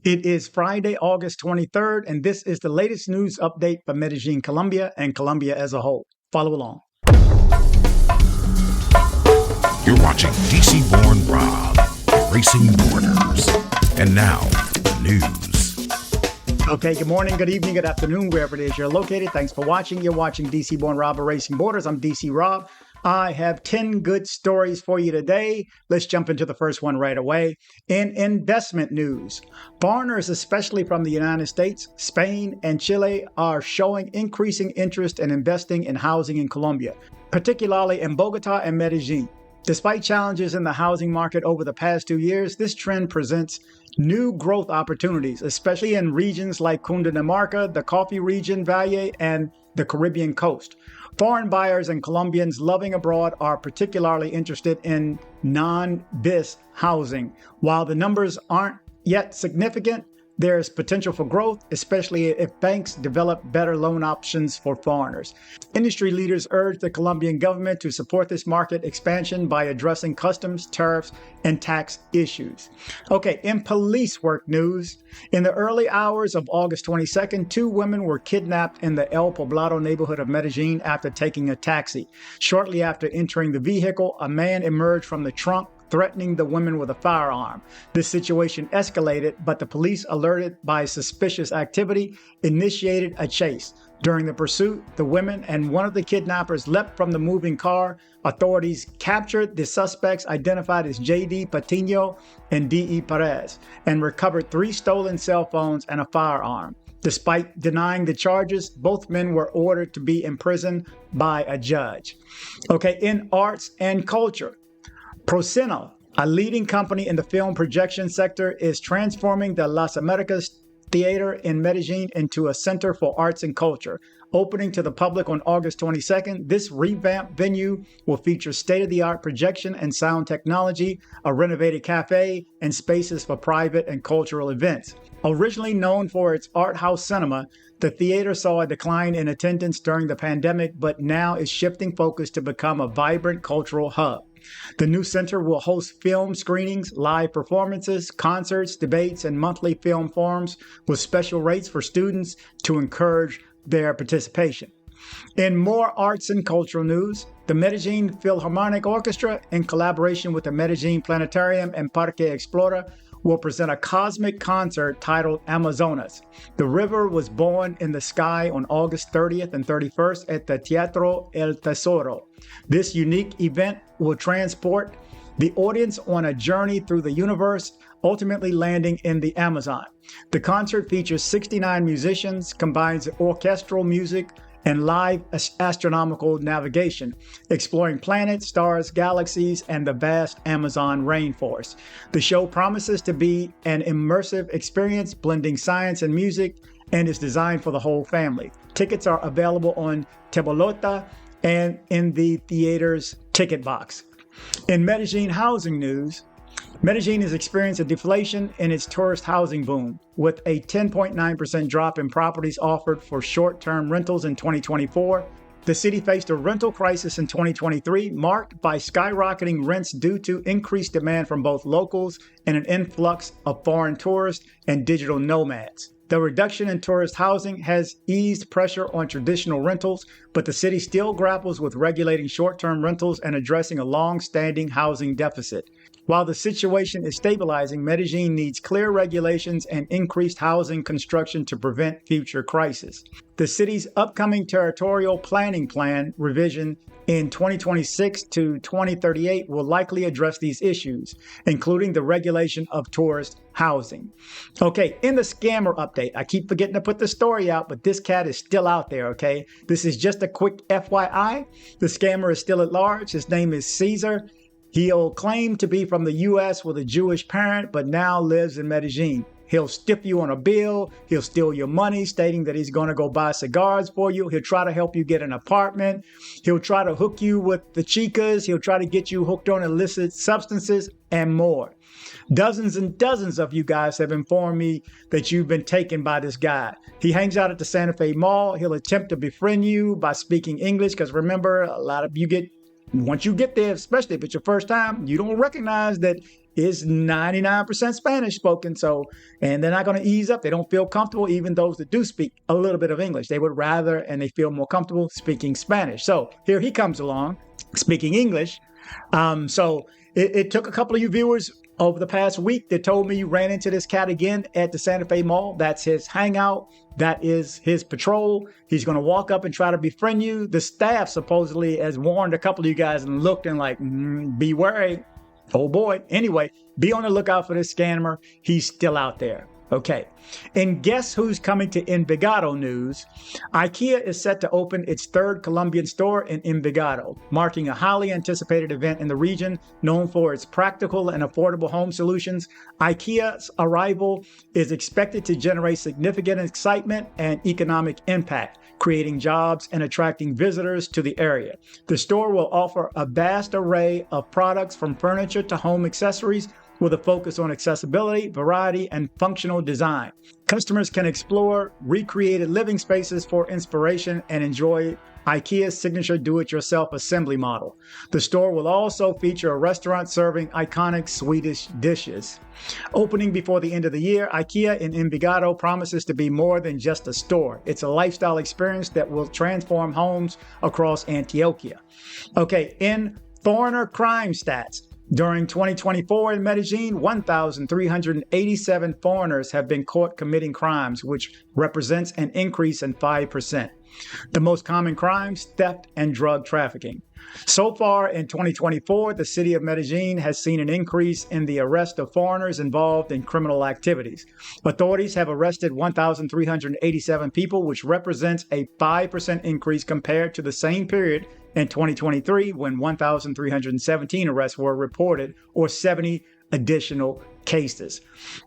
It is Friday, August 23rd, and this is the latest news update for Medellin Colombia and Colombia as a whole. Follow along. You're watching dcbornrob, Erasing Borders. And now, the news. Okay, good morning, good evening, good afternoon, wherever it is you're located. Thanks for watching. You're watching dcbornrob, Erasing Borders. I'm DC Rob. I have 10 good stories for you today. Let's jump into the first one right away. In investment news, foreigners, especially from the United States, Spain, and Chile, are showing increasing interest in investing in housing in Colombia, particularly in Bogota and Medellin. Despite challenges in the housing market over the past 2 years, this trend presents new growth opportunities, especially in regions like Cundinamarca, the Coffee region, Valle, and the Caribbean coast. Foreign buyers and Colombians living abroad are particularly interested in non-BIS housing. While the numbers aren't yet significant, there is potential for growth, especially if banks develop better loan options for foreigners. Industry leaders urge the Colombian government to support this market expansion by addressing customs, tariffs, and tax issues. Okay, in police work news, in the early hours of August 22nd, 2 women were kidnapped in the El Poblado neighborhood of Medellin after taking a taxi. Shortly after entering the vehicle, a man emerged from the trunk, threatening the women with a firearm. This situation escalated, but the police, alerted by suspicious activity, initiated a chase. During the pursuit, the women and one of the kidnappers leapt from the moving car. Authorities captured the suspects, identified as J.D. Patino and D.E. Perez, and recovered 3 stolen cell phones and a firearm. Despite denying the charges, both men were ordered to be imprisoned by a judge. Okay, in arts and culture, Procinal, a leading company in the film projection sector, is transforming the Las Américas Theatre in Medellin into a center for arts and culture. Opening to the public on August 22nd, this revamped venue will feature state-of-the-art projection and sound technology, a renovated cafe, and spaces for private and cultural events. Originally known for its art house cinema, the theater saw a decline in attendance during the pandemic, but now is shifting focus to become a vibrant cultural hub. The new center will host film screenings, live performances, concerts, debates, and monthly film forums with special rates for students to encourage their participation. In more arts and cultural news, the Medellin Philharmonic Orchestra, in collaboration with the Medellin Planetarium and Parque Explora, will present a cosmic concert titled Amazonas. The river was born in the sky on August 30th and 31st at the Teatro El Tesoro. This unique event will transport the audience on a journey through the universe, ultimately landing in the Amazon. The concert features 69 musicians, combines orchestral music and live astronomical navigation, exploring planets, stars, galaxies, and the vast Amazon rainforest. The show promises to be an immersive experience blending science and music, and is designed for the whole family. Tickets are available on Tabolota and in the theater's ticket box. In Medellin housing news, Medellin has experienced a deflation in its tourist housing boom, with a 10.9% drop in properties offered for short-term rentals in 2024. The city faced a rental crisis in 2023, marked by skyrocketing rents due to increased demand from both locals and an influx of foreign tourists and digital nomads. The reduction in tourist housing has eased pressure on traditional rentals, but the city still grapples with regulating short-term rentals and addressing a long-standing housing deficit. While the situation is stabilizing, Medellin needs clear regulations and increased housing construction to prevent future crises. The city's upcoming territorial planning plan revision in 2026 to 2038 will likely address these issues, including the regulation of tourist housing. Okay, in the scammer update, I keep forgetting to put the story out, but this cat is still out there, okay? This is just a quick FYI. The scammer is still at large. His name is Caesar. He'll claim to be from the U.S. with a Jewish parent, but now lives in Medellin. He'll stiff you on a bill. He'll steal your money, stating that he's going to go buy cigars for you. He'll try to help you get an apartment. He'll try to hook you with the chicas. He'll try to get you hooked on illicit substances and more. Dozens and dozens of you guys have informed me that you've been taken by this guy. He hangs out at the Santa Fe Mall. He'll attempt to befriend you by speaking English, because remember, a lot of you once you get there, especially if it's your first time, you don't recognize that is 99% Spanish spoken. So, and they're not going to ease up. They don't feel comfortable, even those that do speak a little bit of English. They would rather, and they feel more comfortable speaking Spanish. So here he comes along speaking English. So it took a couple of you viewers over the past week that told me you ran into this cat again at the Santa Fe Mall. That's his hangout. That is his patrol. He's going to walk up and try to befriend you. The staff supposedly has warned a couple of you guys and looked and like, be wary. Oh boy. Anyway, be on the lookout for this scammer. He's still out there. Okay. And guess who's coming to Envigado news? Ikea is set to open its third Colombian store in Envigado, marking a highly anticipated event in the region known for its practical and affordable home solutions. Ikea's arrival is expected to generate significant excitement and economic impact, creating jobs and attracting visitors to the area. The store will offer a vast array of products from furniture to home accessories, with a focus on accessibility, variety, and functional design. Customers can explore recreated living spaces for inspiration and enjoy IKEA's signature do-it-yourself assembly model. The store will also feature a restaurant serving iconic Swedish dishes. Opening before the end of the year, IKEA in Envigado promises to be more than just a store. It's a lifestyle experience that will transform homes across Antioquia. Okay, in foreigner crime stats, during 2024 in Medellin, 1,387 foreigners have been caught committing crimes, which represents an increase in 5%. The most common crimes, theft and drug trafficking. So far in 2024, the city of Medellin has seen an increase in the arrest of foreigners involved in criminal activities. Authorities have arrested 1,387 people, which represents a 5% increase compared to the same period in 2023, when 1,317 arrests were reported, or 70 additional cases.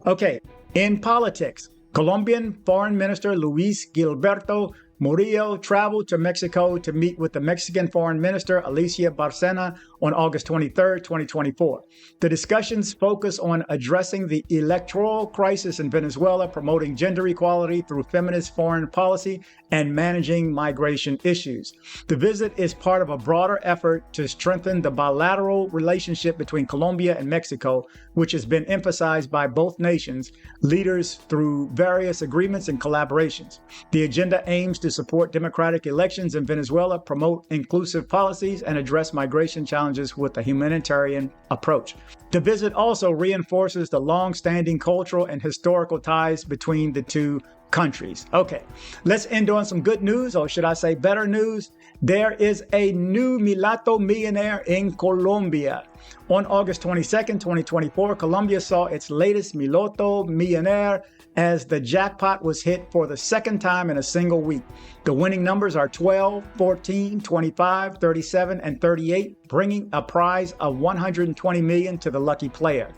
Okay, in politics, Colombian Foreign Minister Luis Gilberto Murillo traveled to Mexico to meet with the Mexican Foreign Minister Alicia Bárcena on August 23, 2024. The discussions focus on addressing the electoral crisis in Venezuela, promoting gender equality through feminist foreign policy, and managing migration issues. The visit is part of a broader effort to strengthen the bilateral relationship between Colombia and Mexico, which has been emphasized by both nations' leaders through various agreements and collaborations. The agenda aims to support democratic elections in Venezuela, promote inclusive policies, and address migration challenges with a humanitarian approach. The visit also reinforces the long-standing cultural and historical ties between the two countries. Okay, let's end on some good news, or should I say better news. There is a new mulatto millionaire in Colombia. On August 22nd, 2024, Colombia saw its latest mulatto millionaire as the jackpot was hit for the second time in a single week. The winning numbers are 12, 14, 25, 37, and 38, bringing a prize of $120 million to the lucky player.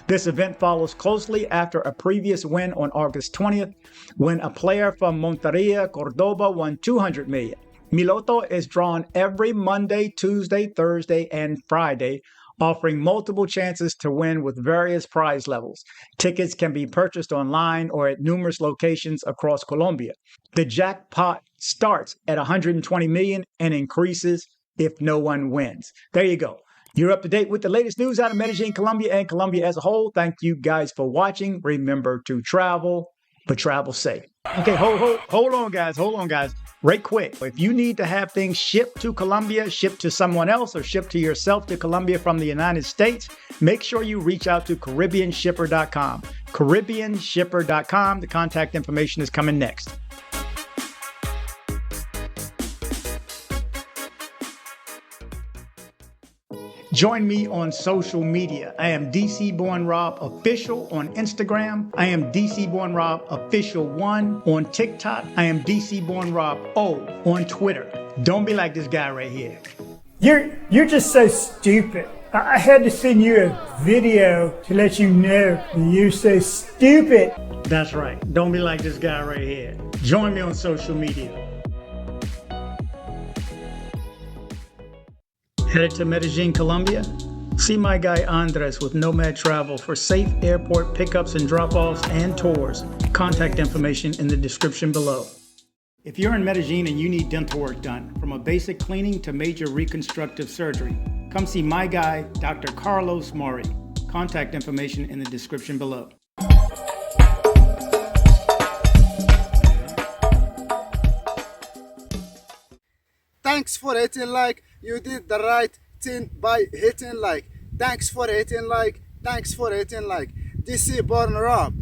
This event follows closely after a previous win on August 20th, when a player from Monteria, Cordoba won $200 million. Mulatto is drawn every Monday, Tuesday, Thursday, and Friday, offering multiple chances to win with various prize levels. Tickets can be purchased online or at numerous locations across Colombia. The jackpot starts at $120 million and increases if no one wins. There you go. You're up to date with the latest news out of Medellin, Colombia, and Colombia as a whole. Thank you guys for watching. Remember to travel, but travel safe. Okay, hold on, guys. Right quick. If you need to have things shipped to Colombia, shipped to someone else, or shipped to yourself to Colombia from the United States, make sure you reach out to CaribbeanShipper.com. CaribbeanShipper.com. The contact information is coming next. Join me on social media. I am dcbornrob official on Instagram. I am dcbornrob official 1 on TikTok. I am dcbornrob O on Twitter. Don't be like this guy right here. You're just so stupid. I had to send you a video to let you know you're so stupid. That's right. Don't be like this guy right here. Join me on social media. Headed to Medellin, Colombia? See my guy Andres with Nomad Travel for safe airport pickups and drop-offs and tours. Contact information in the description below. If you're in Medellin and you need dental work done, from a basic cleaning to major reconstructive surgery, come see my guy, Dr. Carlos Mori. Contact information in the description below. Thanks for hitting like. You did the right thing by hitting like. Thanks for hitting like. Thanks for hitting like. DC Born Rob.